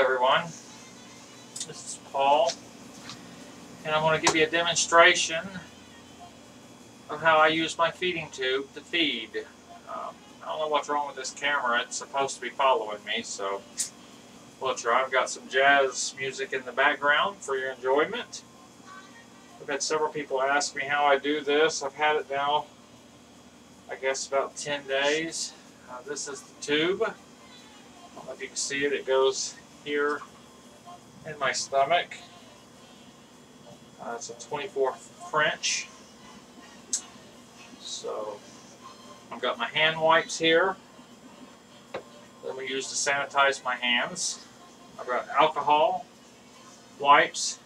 everyone, this is Paul, and I want to give you a demonstration of how I use my feeding tube to feed. I don't know what's wrong with this camera. It's supposed to be following me, so we'll try. I've got some jazz music in the background for your enjoyment. I've had several people ask me how I do this. I've had it now, I guess, about 10 days. This is the tube. I don't know if you can see it. It goes here in my stomach. It's a 24 French. So I've got my hand wipes here. Then we use to sanitize my hands. I've got alcohol wipes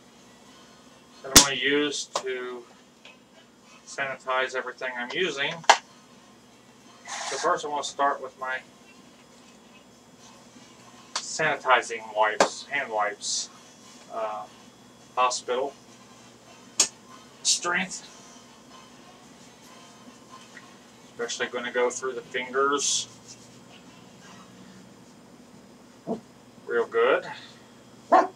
that I'm going to use to sanitize everything I'm using. So first I want to start with my sanitizing wipes, hand wipes, hospital strength. Especially going to go through the fingers real good. I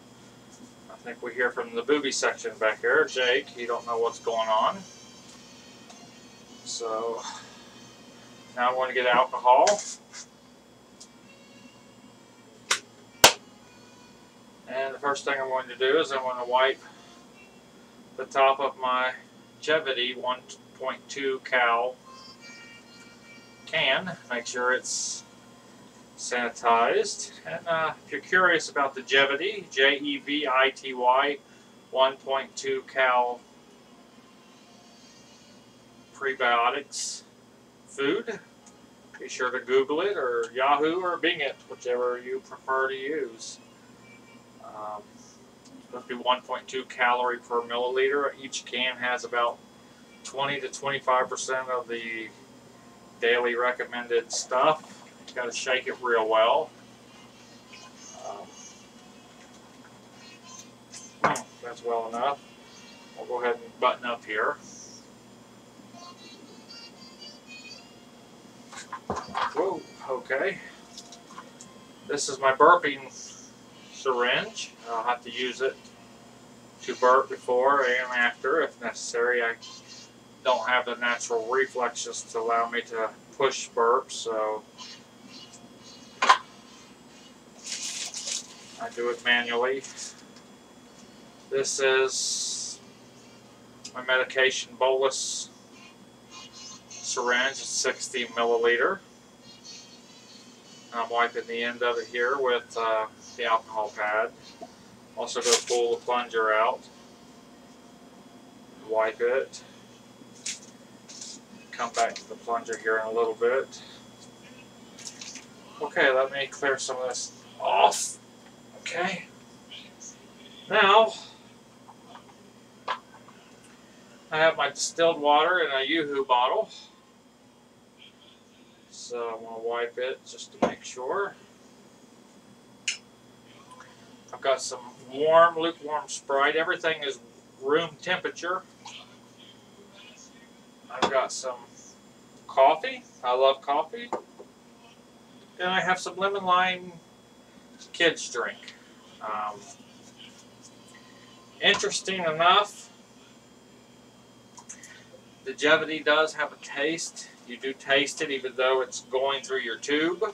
think we hear from the booby section back here. Jake, he don't know what's going on. So now I want to get alcohol. And the first thing I'm going to do is I'm going to wipe the top of my JEVITY 1.2 cal can. Make sure it's sanitized. And if you're curious about the JEVITY, JEVITY 1.2 cal prebiotics food, be sure to Google it or Yahoo or Bing it, whichever you prefer to use. It's supposed to be 1.2 calorie per milliliter. Each can has about 20 to 25% of the daily recommended stuff. You got to shake it real well. That's well enough. I'll go ahead and button up here. Whoa, okay. This is my burping syringe. I'll have to use it to burp before and after if necessary. I don't have the natural reflexes to allow me to push burps, so I do it manually. This is my medication Bolus syringe. It's 60 milliliter. I'm wiping the end of it here with the alcohol pad. Also go pull the plunger out. Wipe it. Come back to the plunger here in a little bit. Okay, let me clear some of this off. Okay. Now, I have my distilled water in a Yoo-hoo bottle. So I'm going to wipe it just to make sure. I've got some warm, lukewarm Sprite. Everything is room temperature. I've got some coffee. I love coffee. And I have some lemon lime kids drink. Interesting enough, the JEVITY does have a taste. You do taste it even though it's going through your tube.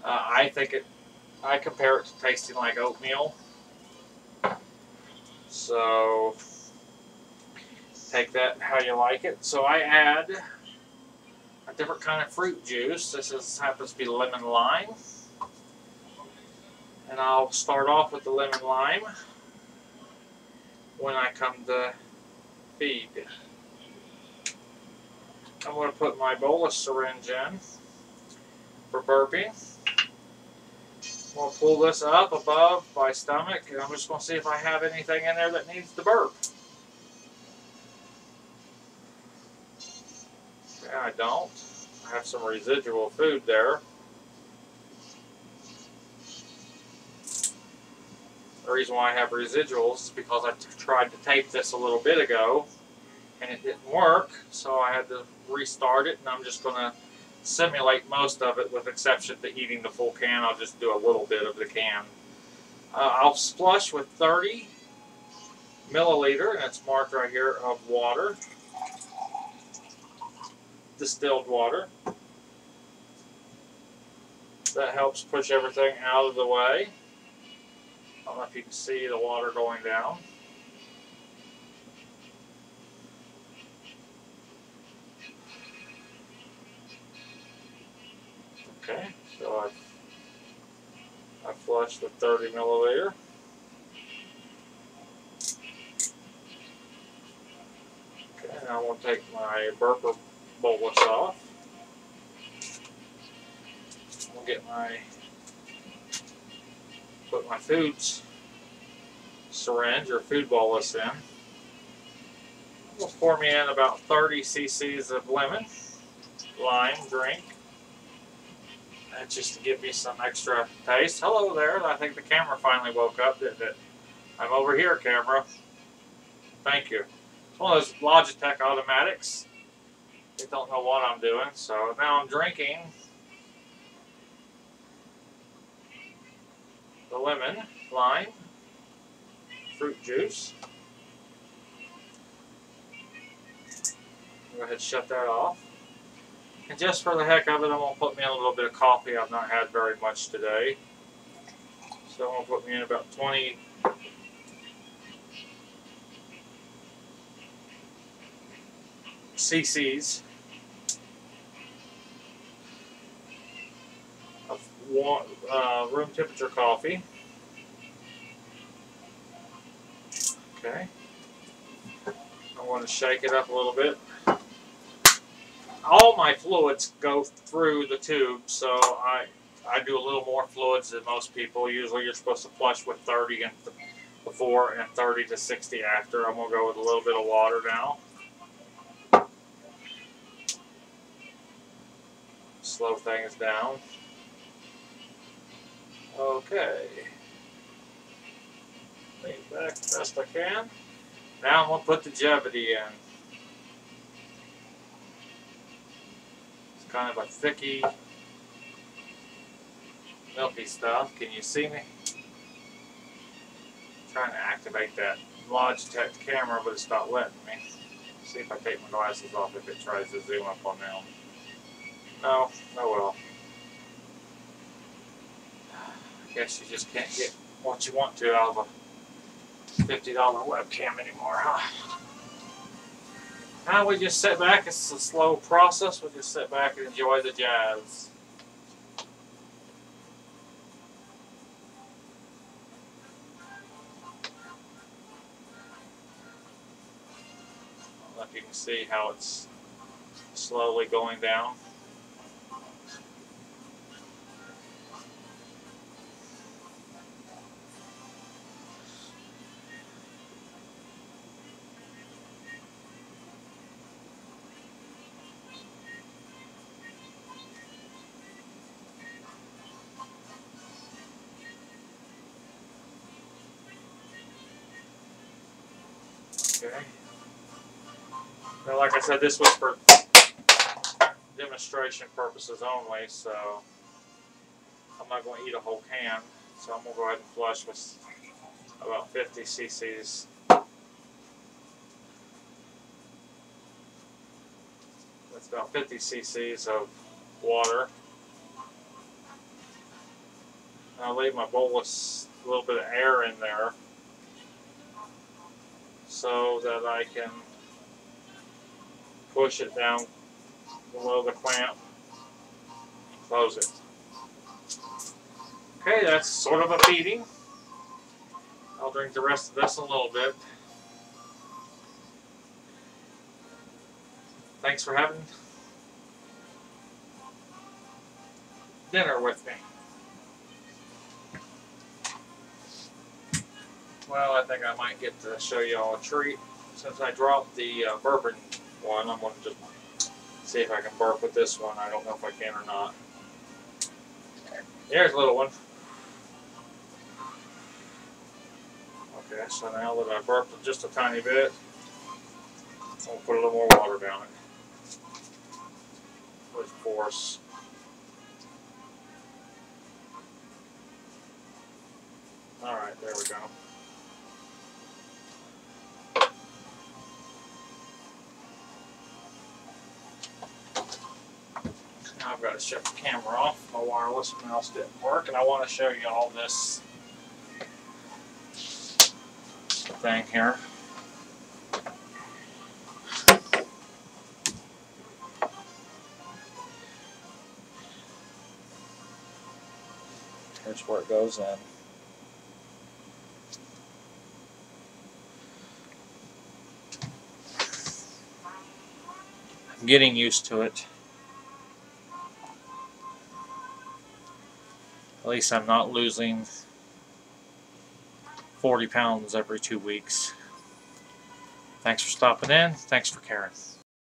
I compare it to tasting like oatmeal. So take that how you like it. So I add a different kind of fruit juice. This happens to be lemon lime. And I'll start off with the lemon lime when I come to feed. I'm going to put my Bolus syringe in for burping. I'm going to pull this up above my stomach, and I'm just going to see if I have anything in there that needs to burp. Yeah, I don't. I have some residual food there. The reason why I have residuals is because I tried to tape this a little bit ago, and it didn't work, so I had to restart it, and I'm just going to simulate most of it with exception to eating the full can. I'll just do a little bit of the can I'll flush with 30 milliliter, and it's marked right here, of water, distilled water. That helps push everything out of the way. I don't know if you can see the water going down. Okay, so I flushed with 30 milliliter. Okay, now I'm going to take my burper bolus off. I'm going to put my foods syringe or food bolus in. We'll pour me in about 30 cc's of lemon lime drink. That's just to give me some extra taste. Hello there. I think the camera finally woke up, didn't it? I'm over here, camera. Thank you. It's one of those Logitech automatics. They don't know what I'm doing. So now I'm drinking the lemon lime fruit juice. Go ahead and shut that off. And just for the heck of it, I'm going to put me in a little bit of coffee. I've not had very much today. So I'm going to put me in about 20 cc's of room temperature coffee. Okay. I want to shake it up a little bit. All my fluids go through the tube, so I do a little more fluids than most people. Usually you're supposed to flush with 30 and before and 30 to 60 after. I'm going to go with a little bit of water now. Slow things down. Okay. Lean back the best I can. Now I'm going to put the JEVITY in. It's kind of a thicky, milky stuff. Can you see me? I'm trying to activate that Logitech camera, but it's not letting me. See if I take my glasses off if it tries to zoom up on them. No, oh well. I guess you just can't get what you want to out of a $50 webcam anymore, huh? Now we just sit back. It's a slow process. We just sit back and enjoy the jazz. I don't know if you can see how it's slowly going down. Okay. Now, like I said, this was for demonstration purposes only, so I'm not going to eat a whole can. So I'm going to go ahead and flush with about 50 cc's. That's about 50 cc's of water. And I'll leave my bolus a little bit of air in there so that I can push it down below the clamp and close it. Okay, that's sort of a feeding. I'll drink the rest of this in a little bit. Thanks for having dinner with me. Well, I think I might get to show you all a treat. Since I dropped the bourbon one, I'm going to just see if I can burp with this one. I don't know if I can or not. There's a little one. Okay, so now that I burped just a tiny bit, I'll put a little more water down it. With force. Alright, there we go. Now I've got to shut the camera off. My wireless mouse didn't work, and I want to show you all this thing here. Here's where it goes in. I'm getting used to it. At least I'm not losing 40 pounds every 2 weeks. Thanks for stopping in. Thanks for caring.